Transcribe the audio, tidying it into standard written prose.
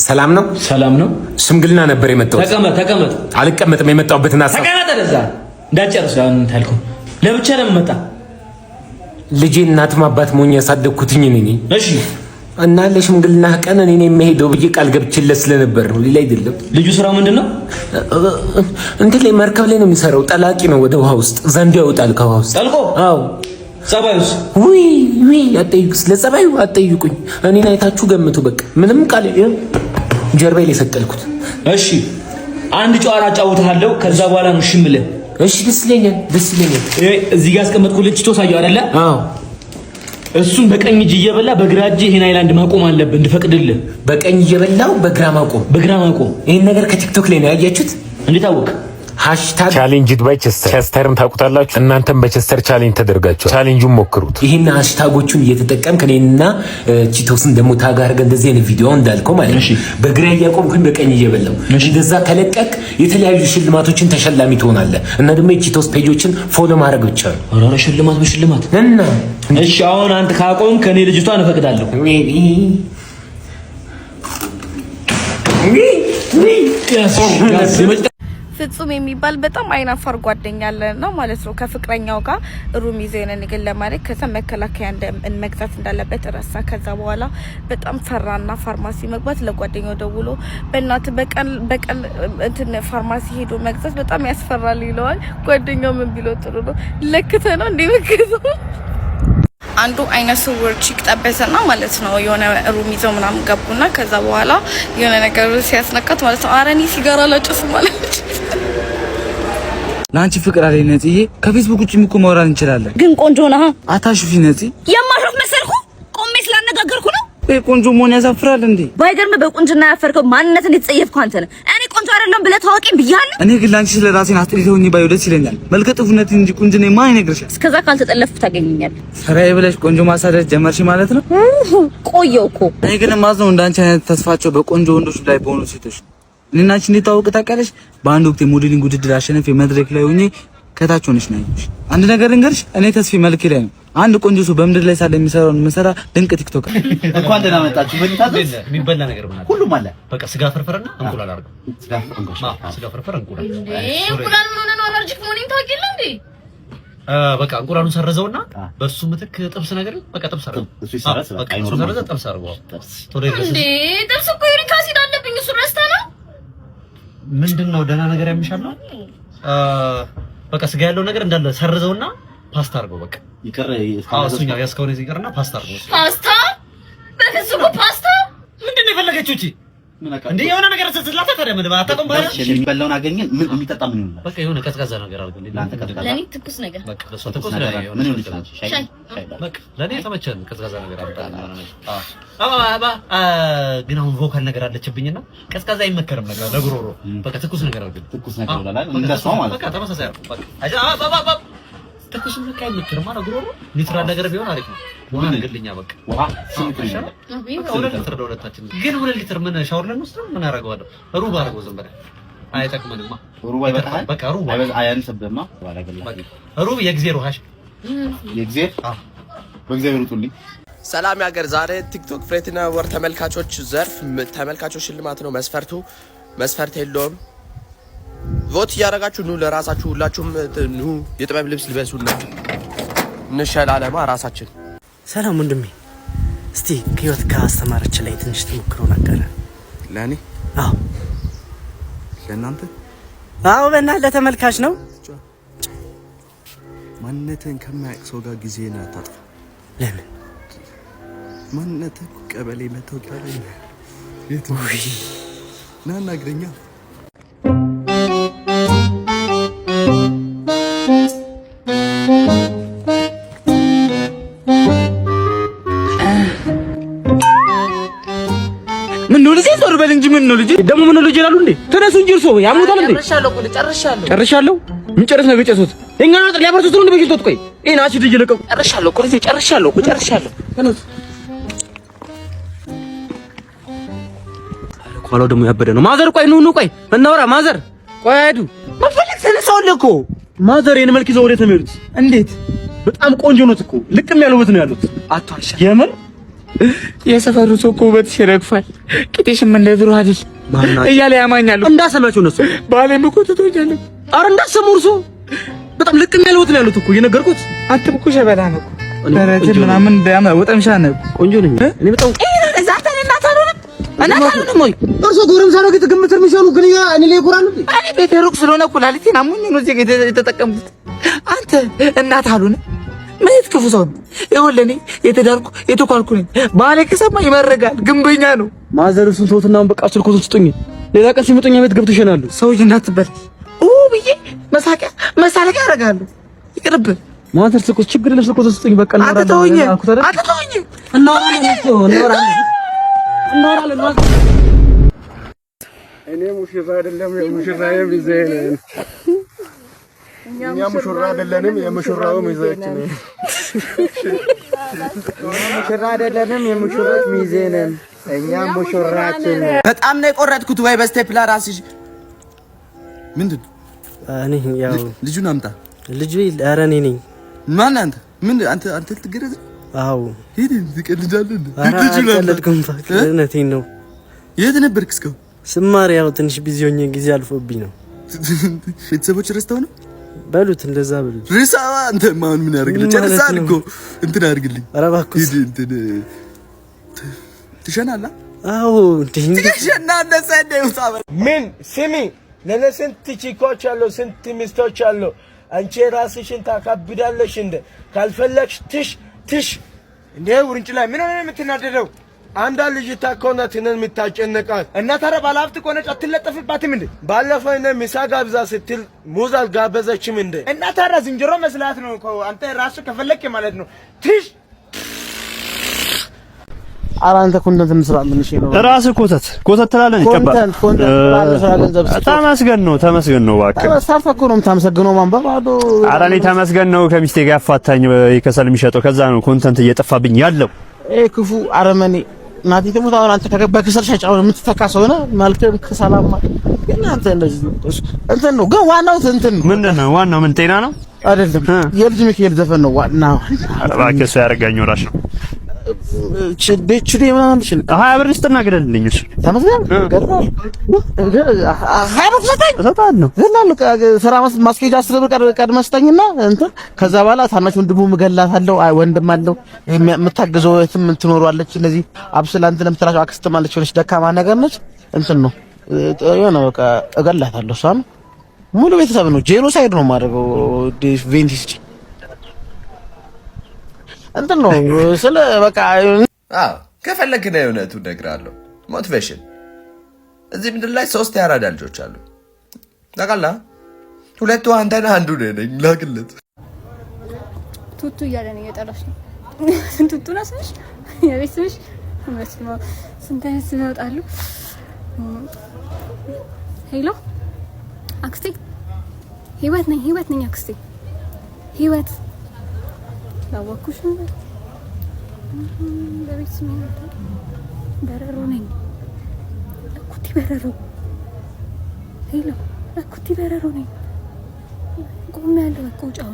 ሰላም ነው? ሰላም ነው። ሽምግልና ነበር የመጣው። ተቀመጥ። አልቀመጥም። የመጣውበትና ተቀመጥ። ለዛ እንዳጨርስ ታልኩ። ለብቻ ለምን መጣ? ልጄ እናትም አባት ሞኝ ያሳደግኩትኝ ነኝ። እሺ። እና ለሽምግልና ቀን እኔ የምሄደው ብዬ ቃል ገብቼለት ስለነበር ነው፣ ሌላ አይደለም። ልጁ ስራው ምንድነው? እንትን ላይ መርከብ ላይ ነው የሚሰራው። ጠላቂ ነው። ወደ ውሃ ውስጥ ዘንዶ ያወጣል ከውሃ ውስጥ ጠልቆ። አዎ። ጸባዩስ? ውይ አጠይቁ። ስለጸባዩ አጠይቁኝ። እኔን አይታችሁ ገምቱ። በቃ ምንም ቃል ጀርባዬ ላይ ሰቀልኩት። እሺ አንድ ጨዋታ አጫውትሃለሁ። ከዛ በኋላ ነው እሺ የምልህ። እሺ ደስ ይለኛል። እዚህ ጋር አስቀመጥኩልህ። ቺቶ ሳየው አይደለ? አዎ። እሱን በቀኝ እጅ እየበላ በግራ እጅ ይሄን አይላንድ ማቆም አለብህ እንድፈቅድልህ። በቀኝ እየበላው በግራ ማቆም። ይሄን ነገር ከቲክቶክ ላይ ነው ያያችሁት? እንዴት አወቅ? ሃሽታግ ቻሌንጅ ባይ ቸስተር። ቸስተርን ታውቁታላችሁ? እናንተም በቸስተር ቻሌንጅ ተደርጋችሁ ቻሌንጁን ሞክሩት። ይሄን ሃሽታጎቹን እየተጠቀምክ እኔና ቺቶስን ደግሞ ታግ አድርገን እንደዚህ አይነት ቪዲዮ እንዳልከው ማለት ነው። በግራ እያቆምኩኝ በቀኝ እየበላው እንደዛ ከለቀቅ የተለያዩ ሽልማቶችን ተሸላሚ ትሆናለህ። እና ደግሞ የቺቶስ ፔጆችን ፎሎ ማድረግ ብቻ ነው። አረ ሽልማት በሽልማት እና እሺ፣ አሁን አንተ ካቆም ከኔ ልጅቷን እፈቅዳለሁ። ፍጹም የሚባል በጣም አይናፋር ጓደኛ አለና ማለት ነው። ከፍቅረኛው ጋር ሩም ይዘን ንግል ለማለት ከዛ መከላከያ መግዛት እንዳለበት ረሳ። ከዛ በኋላ በጣም ፈራና ፋርማሲ መግባት ለጓደኛው ደውሎ በእናት በቀን እንትን ፋርማሲ ሄዶ መግዛት በጣም ያስፈራል ይለዋል። ጓደኛው ምን ቢለው ጥሩ ነው ለክተ ነው እንዴ መከዘው አንዱ አይነ ስውር ቺክ ጠበሰና ማለት ነው። የሆነ ሩም ይዘው ምናምን ገቡና ከዛ በኋላ የሆነ ነገር ሲያስነካት ማለት ነው አረኒ ሲጋራ ላጨስ ማለት ላንቺ ፍቅር አለኝ ነጽዬ። ከፌስቡክ ውጭ እኮ ማውራት እንችላለን። ግን ቆንጆ ነህ። አታሹፊ ነጽ። የማሾፍ መሰልኩ? ቆሜ ስላነጋገርኩ ነው። ቆንጆ መሆን ያሳፍራል እንዴ? ባይገርም በቁንጅና ያፈርከው ማንነትን የተጸየፍከው አንተ ነህ። እኔ ቆንጆ አይደለም ብለህ ታወቂኝ ብያለሁ። እኔ ግን ላንቺ ስለ ራሴን አስጥሪተውኝ ባዩ ደስ ይለኛል። መልከ ጥፉነት እንጂ ቁንጅና ማን ይነግርሻል? እስከዛ ካልተጠለፍኩ ታገኘኛለህ። ሰራይ ብለሽ ቆንጆ ማሳደድ ጀመርሽ ማለት ነው። ቆየው እኮ። እኔ ግን ማዝነው እንዳንቺ አይነት ተስፋቸው በቆንጆ ወንዶች ላይ በሆኑ ሴቶች። እኔና አንቺ እንዴት ታውቅ ታውቂያለሽ? በአንድ ወቅት የሞዴሊንግ ውድድር አሸነፍ መድረክ ላይ ሆኜ ከታች ሆነሽ ነው ያየሁሽ። አንድ ነገር ልንገርሽ፣ እኔ ተስፌ መልክ ላይ ነው። አንድ ቆንጆ ሰው በምድር ላይ ሳለ የሚሰራውን መሰራ ድንቅ ቲክቶክ። እንኳን ደህና መጣችሁ። በልታዘዝ የሚበላ ነገር ምናምን ሁሉም አለ። በቃ ስጋ ፍርፍርና እንቁላል አድርገው። ስጋ ፍርፍር እንቁላል። እንቁላል ምን ሆነ? አለርጂክ መሆኔን ታውቂያለሽ እንዴ? በቃ እንቁላሉን ሰረዘውና በሱ ምትክ ጥብስ ነገር በቃ ጥብስ አድርገው። እሱ ይሰራል። በቃ አይኖርም። ሰረዘ ጥብስ አድርገው። እንዴ ጥብስ እኮ ዩሪክ አሲድ አለብኝ። እሱ ረስተህ ነው? ምንድነው ደህና ነገር ያምሻለሁ። በቃ ስጋ ያለው ነገር እንዳለ ሰርዘውና ፓስታ አድርገው። በቃ ይቀር እሱኛ ያስከውን ይቀርና ፓስታ አድርገው። ፓስታ በፍጹም ፓስታ ምንድነው የፈለገችው እቺ? እንዴ የሆነ ነገር ስትላታ ታዲያ ምን አታውቅም? ባለ የሚበላውን አገኘን። ምን የሚጠጣ ምን ይሆናል? በቃ የሆነ ቀዝቃዛ ነገር አድርገው። ለአንተ ቀዝቃዛ፣ ለኔ ትኩስ ነገር። በቃ ለሷ ትኩስ ነገር ምን ይሆን ይችላል? ሻይ። በቃ ለኔ ተመቸን። ቀዝቃዛ ነገር አምጣልኝ። ግን አሁን ቮካል ነገር አለችብኝና ቀዝቃዛ አይመከርም ነገር ለጉሮሮ። በቃ ትኩስ ነገር አድርገው። ትኩስ ነገር ይላል እንደሷ ማለት። በቃ ተመሳሳይ አድርገው። በቃ ትኩስ ነገር አይመከርም ማለት ጉሮሮ። ኒትራል ነገር ቢሆን አሪፍ ነው። ውሃ ንግልኛ በቃ ውሃ ስንት ይሻላል? ሁለት ሊትር ለሁለታችን። ግን 2 ሊትር ምን ሻወር ለንወስድ ምን አደርገዋለሁ? ሩብ አድርገው ዝም ብለህ አይጠቅመንማ። ሩብ አይበቃል። በቃ ሩብ አያንስብህማ። ሩብ የእግዚአብሔር ውሃሽ የእግዚአብሔር በእግዚአብሔር ውጡልኝ። ሰላም ያገር። ዛሬ ቲክቶክ ፍሬትና ወር ተመልካቾች ዘርፍ ተመልካቾች ሽልማት ነው። መስፈርት የለውም። ቮት እያደረጋችሁ ኑ ለራሳችሁ። ሁላችሁም ኑ የጥበብ ልብስ ልበሱና እንሸላለማ ራሳችን። ሰላም ወንድሜ፣ እስቲ ከህይወት ካስተማረች ላይ ትንሽ ተሞክሮ ነገር ለኔ? አዎ ለእናንተ? አዎ በእናትህ ለተመልካች ነው። ማንነትን ከማያውቅ ሰው ጋር ጊዜን አታጥፋ። ለምን? ማንነትን ቀበሌ መታወቂያ ላይ የት ና ናግረኛ። በል እንጂ ምን ነው ልጅ ደግሞ ምን ነው ልጅ ይላሉ እንዴ? ተነሱ እንጂ እርሶ ያሙታል እንዴ? ጨርሻለሁ። ምን ጨርስ ነው የጨሱት? እኛ ነው ሊያበርቱት ነው እንዴ? በጅቶት ቆይ ይሄን አሲድ እየለቀቁ ጨርሻለሁ እኮ ልጅ ጨርሻለሁ። ተነሱ። ኋላው ደግሞ ያበደ ነው። ማዘር ቆይ ኑ ቆይ እናውራ። ማዘር ቆይ አይዱ መፈለግ ተነሳውልህ እኮ ማዘር የኔ መልክ ይዘው ወዴት ነው የሚሄዱት? እንዴት በጣም ቆንጆ ነው እኮ ልቅም ያሉበት ነው ያሉት። አቷልሻ የምር የሰፈሩ ሰው እኮ ውበትሽ ይረግፋል፣ ቂጤሽም እንደ ድሮ አይደል እያለ ያማኛሉ። እንዳሰማችሁ እነሱ ባሌም እኮ ትቶኛል። ኧረ እንዳሰሙ እርሶ በጣም ልቅም ያለውት ነው ያሉት እኮ የነገርኩት። አንተም እኮ ሸበላ ነው ደረጀ ምናምን እንዳያማ ወጠምሻ ነው። ቆንጆ ነኝ እኔ በጣም ዛታ እናት አልሆነም ወይ እርሶ ጎረምሳ ነው ግምት የሚሰሩ ግን እኔ ላይ ይቆራሉ። እኔ ቤት ሩቅ ስለሆነ ኩላሊቴን አሞኝ ነው እዚህ የተጠቀምኩት። አንተ እናት አልሆነም ምን ክፉ ሰው ነው። ይኸውልህ እኔ የተዳርኩ የተኳልኩ ነኝ። ባሌ ከሰማ ይመረጋል፣ ግንበኛ ነው። ማዘር እሱን ተውትና በቃ ስልኩን ስጡኝ። ሌላ ቀን ሲመጡኝ ቤት ገብቶ ይሸናሉ። ሰውዬ እንዳትበል ብዬ መሳለቂያ ያደርጋሉ። ይቅርብ ማዘር ስልኩ ችግር የለም ስልኩን ስጡኝ በቃ አትተውኝ። እናወራለን። እኔ ሙሽራ አይደለም የሙሽራዬ ሚዜ ነኝ። እኛ ሙሽራ አይደለንም የሙሽራው ሚዜዎች ነን። ሙሽራ አይደለንም የሙሽሮች ሚዜ ነን። እኛ ሙሽራችን በጣም ነው የቆረጥኩት። ወይ በስቴፕላር አስይዥ። ምንድን እኔ ያው ልጁን አምጣ። ልጁ ኧረ እኔ ነኝ። ማን አንተ? ምን አንተ ልትገረዝ? አዎ ሄድ ትቀልዳለህ እንዴ? ልጁን አልቀልድኩም። እውነቴን ነው። የት ነበርክ እስካሁን? ስማር ያው ትንሽ ቢዚ ሆኜ ጊዜ አልፎብኝ ነው። ቤተሰቦች ረስተው ነው በሉት፣ እንደዛ በሉት። ርሳ አንተ ማን ምን ያደርግልኝ? ጨርሳል እኮ እንትን አድርግልኝ። ኧረ እባክህ እንትን ትሸናለህ? አዎ ትሸናለህ። ሰደው ታበል ምን ስሚ፣ ለኔ ስንት ቺኮች አሉ፣ ስንት ሚስቶች አሉ። አንቺ ራስሽን ታካብዳለሽ እንደ ካልፈለግሽ ትሽ እንዴ ውርንጭ ላይ ምን ሆነ የምትናደደው? አንዳ ልጅ ታኮናት ነን የምታጨነቃት እና ታዲያ ባለሀብት ከሆነች አትለጠፍባትም እንዴ? ባለፈው እኔ ምሳ ጋብዛ ስትል ሙዝ አልጋበዘችም እንዴ? እና ታዲያ ዝንጀሮ መስላት ነው እኮ አንተ ራስህ ከፈለክ ማለት ነው። ትሽ ኧረ አንተ ኮንተንት እንስራለን። እሺ ነው ራስህ ኮተት ትላለህ። ይቀባል ተመስገን ነው እባክህ። ተመስገን እኮ ነው የምታመሰግነው። ማንበብ አዶ ኧረ እኔ ተመስገን ነው ከሚስቴ ጋር ያፋታኝ ከሰል የሚሸጠው ከዛ ነው ኮንተንት እየጠፋብኝ ያለው። ክፉ አረመኔ እናቴ ትሙት። አሁን አንተ ከገባ ከሰል ሻጫው የምትተካ ሰው ነህ። መልከም ከሰላም ግን አንተ እንደዚህ እንትን ነው። ግን ዋናው እንትን ምንድን ነው? ዋናው ምን ጤና ነው አይደለም። የልጅ ሚካኤል ዘፈን ነው ዋናው። እባክህ እሱ ያረጋኝ ወራሽ ነው። ችዴ ምናምን እሺ 20 ብር ስጥና ግደልልኝ። እሺ ተመስገን ገርባል 20 ብር ሰጣለሁ ገላል ስራ ማስኬጃ 10 ብር ቀድመህ ስጠኝና እንትን ከዛ በኋላ ታናሽ ወንድሙ ምገላታለሁ። አይ ወንድም አለው የምታግዘው እህትም ትኖራለች። እነዚህ አብስላ እንትን የምትላቸው አክስትም አለች። ሆነች ደካማ ነገር ነች። እንትን ነው የሆነ በቃ እገላታለሁ። እሷን ሙሉ ቤተሰብ ነው ጄኖሳይድ ነው የማደርገው። ቬንቲስ እንትን ነው ስለ በቃ ከፈለክ ነው እውነቱን እነግርሃለሁ። ሞቲቬሽን እዚህ ምድር ላይ 3 ያራዳ ልጆች አሉ ታውቃለህ? 2 አንተ ነህ፣ አንዱ ነኝ። ላግለት ቱቱ እያለ ነው እየጠራሽ ነው። ቱቱ ነው ስምሽ? የቤት ስምሽ? መስማ ስንት አይነት ስም ያወጣሉ? ሄሎ አክስቴ፣ ህይወት ነኝ አክስቴ። ህይወት ላወኩሽ ነው። በቤት ስም በረሮ ነኝ። እኩቲ በረሮ። ሄሎ እኩቲ በረሮ ነኝ። ቆሜ ያለው በቃ ውጫው